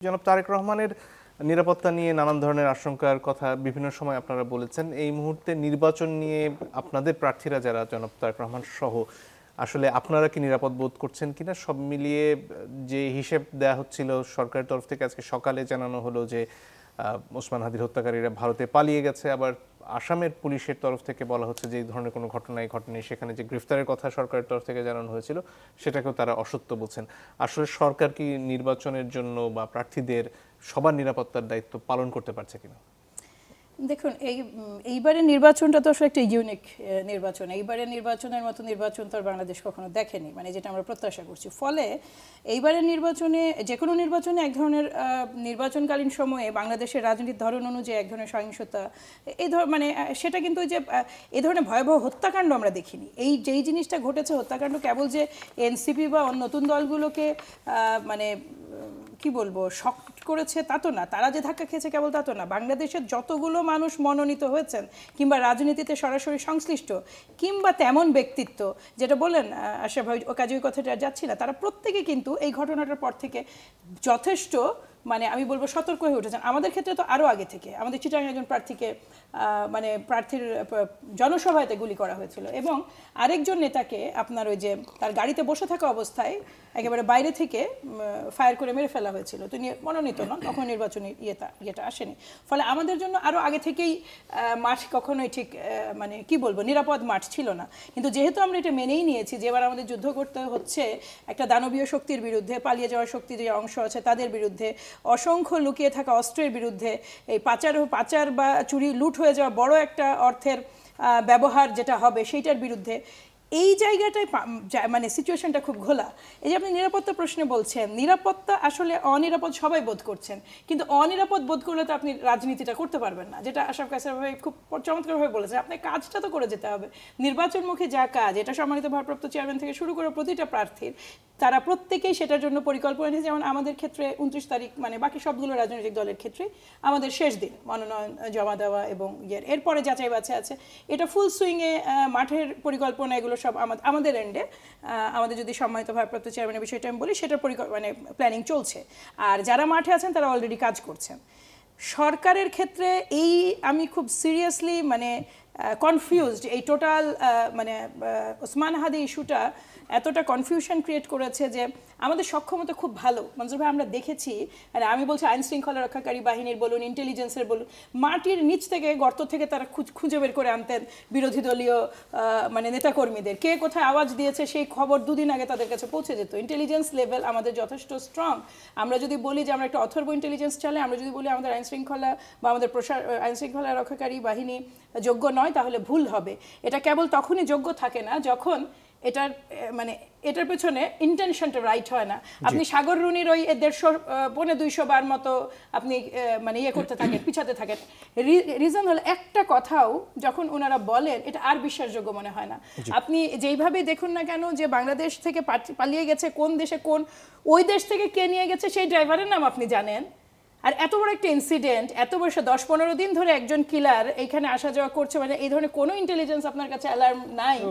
জনাব তারেক রহমানের নিরাপত্তা নিয়ে নানান ধরনের আশঙ্কার কথা বিভিন্ন সময় আপনারা বলেছেন। এই মুহূর্তে নির্বাচন নিয়ে আপনাদের প্রার্থীরা যারা জনাব তারেক রহমান সহ আসলে আপনারা কি নিরাপদ বোধ করছেন কিনা? সব মিলিয়ে যে হিসেব দেয়া হচ্ছিল সরকারের তরফ থেকে, আজকে সকালে জানানো হলো যে ওসমান হাদির হত্যাকারীরা ভারতে পালিয়ে গেছে। আবার আসামের পুলিশের তরফ থেকে বলা হচ্ছে যে এই ধরনের কোনো ঘটনাই ঘটেনি। সেখানে যে গ্রেফতারের কথা সরকারের তরফ থেকে জানানো হয়েছিল সেটাকেও তারা অসত্য বলছেন। আসলে সরকার কি নির্বাচনের জন্য বা প্রার্থীদের সবার নিরাপত্তার দায়িত্ব পালন করতে পারছে কিনা? দেখুন, এইবারের নির্বাচনটা তো আসলে একটা ইউনিক নির্বাচন। এইবারের নির্বাচনের মতো নির্বাচন তো আর বাংলাদেশ কখনো দেখেনি, মানে যেটা আমরা প্রত্যাশা করছি। ফলে এইবারের নির্বাচনে, যে কোনো নির্বাচনে এক ধরনের নির্বাচনকালীন সময়ে বাংলাদেশের রাজনীতির ধরন অনুযায়ী এক ধরনের সহিংসতা, মানে সেটা কিন্তু ওই যে এই ধরনের ভয়াবহ হত্যাকাণ্ড আমরা দেখিনি। যেই জিনিসটা ঘটেছে, হত্যাকাণ্ড কেবল যে এনসিপি বা নতুন দলগুলোকে মানে কি বলবো শক করেছে তা তো না, তারা যে ধাক্কা খেয়েছে কেবল তা তো না। বাংলাদেশের যতগুলো মানুষ মনোনীত হয়েছেন কিংবা রাজনীতিতে সরাসরি সংশ্লিষ্ট কিংবা তেমন ব্যক্তিত্ব, যেটা বললেন আশরাফ ভাই, ও কাজে ওই কথাটা যাচ্ছি না, তারা প্রত্যেকে কিন্তু এই ঘটনাটার পর থেকে যথেষ্ট, মানে আমি বলবো সতর্ক হয়ে উঠেছেন। আমাদের ক্ষেত্রে তো আরও আগে থেকে আমাদের চিটাগাং একজন প্রার্থীকে মানে প্রার্থীর জনসভাতে গুলি করা হয়েছিল, এবং আরেকজন নেতাকে আপনার ওই যে তার গাড়িতে বসে থাকা অবস্থায় একেবারে বাইরে থেকে ফায়ার করে মেরে ফেলা হয়েছিল। তিনি মনোনীত নন, তখন নির্বাচনী ইয়েটা আসেনি। ফলে আমাদের জন্য আরও আগে থেকেই মাঠ কখনোই ঠিক মানে কি বলবো নিরাপদ মাঠ ছিল না। কিন্তু যেহেতু আমরা এটা মেনেই নিয়েছি যে এবার আমাদের যুদ্ধ করতে হচ্ছে একটা দানবীয় শক্তির বিরুদ্ধে, পালিয়ে যাওয়ার শক্তি যে অংশ আছে তাদের বিরুদ্ধে, অসংখ্য লুকিয়ে থাকা অস্ত্রের বিরুদ্ধে, এই পাচার বা চুরি লুট হয়ে যাওয়া বড় একটা অর্থের ব্যবহার যেটা হবে সেইটার বিরুদ্ধে, এই জায়গাটায় মানে সিচুয়েশনটা খুব ঘোলা। এই যে আপনি নিরাপত্তা প্রশ্নে বলছেন, নিরাপত্তা আসলে অনিরাপদ সবাই বোধ করছেন, কিন্তু অনিরাপদ বোধ করলে তো আপনি রাজনীতিটা করতে পারবেন না। যেটা আশরাফ কায়সার ভাই খুব চমৎকারভাবে বলেছেন, আপনার কাজটা তো করে যেতে হবে। নির্বাচনমুখী যা কাজ, এটা সম্মানিত ভারপ্রাপ্ত চেয়ারম্যান থেকে শুরু করে প্রতিটা প্রার্থীর, তারা প্রত্যেকেই সেটার জন্য পরিকল্পনা নিয়েছে। যেমন আমাদের ক্ষেত্রে 29 তারিখ, মানে বাকি সবগুলো রাজনৈতিক দলের ক্ষেত্রে আমাদের শেষ দিন মনোনয়ন জমা দেওয়া এবং এরপরে যাচাই বাছাই আছে। এটা ফুল সুইংয়ে মাঠের পরিকল্পনা, এগুলো সব আমাদের এন্ডে, আমাদের যদি সম্মানিত ভারপ্রাপ্ত চেয়ারম্যানের বিষয়টা আমি বলি, সেটার মানে প্ল্যানিং চলছে। আর যারা মাঠে আছেন তারা অলরেডি কাজ করছেন। সরকারের ক্ষেত্রে আমি খুব সিরিয়াসলি মানে কনফিউজড। এই টোটাল মানে ওসমান হাদি ইস্যুটা এতটা কনফিউশন ক্রিয়েট করেছে যে আমাদের সক্ষমতা খুব ভালো, মঞ্জুর ভাই, আমরা দেখেছি। আর আমি বলছি আইন শৃঙ্খলা রক্ষাকারী বাহিনীর বলুন, ইন্টেলিজেন্সের বলুন, মাটির নিচ থেকে, গর্ত থেকে তারা খুঁজে বের করে আনতেন বিরোধী দলীয় মানে নেতাকর্মীদের, কে কোথায় আওয়াজ দিয়েছে সেই খবর দুদিন আগে তাদের কাছে পৌঁছে যেত। ইন্টেলিজেন্স লেভেল আমাদের যথেষ্ট স্ট্রং। আমরা যদি বলি যে আমরা একটা অথর্ব ইন্টেলিজেন্স চালে, আমরা যদি বলি আমাদের আইন শৃঙ্খলা বা আমাদের আইন শৃঙ্খলা রক্ষাকারী বাহিনী যোগ্য নয়, তাহলে ভুল হবে। এটা কেবল তখনই যোগ্য থাকে না যখন এটার মানে এটার পেছনে ইন্টেনশনটা রাইট হয় না। আপনি সাগর রুনির ওই 150-200 বার মতো আপনি মানে করতে থাকেন, পিছাতে থাকেন। রিজন হলো একটা কথাও যখন ওনারা বলেন এটা আর বিশ্বাসযোগ্য মনে হয় না। আপনি যেইভাবেই দেখুন না কেন যে বাংলাদেশ থেকে পালিয়ে গেছে, কোন দেশে ওই দেশ থেকে কে নিয়ে গেছে সেই ড্রাইভারের নাম আপনি জানেন। আর এত বড় একটা ইনসিডেন্ট, এত বয়স 10-15 দিন ধরে একজন কিলার এইখানে আসা যাওয়া করছে, মানে এই ধরনের কোনো ইন্টেলিজেন্স আপনার কাছে অ্যালার্ম নাই।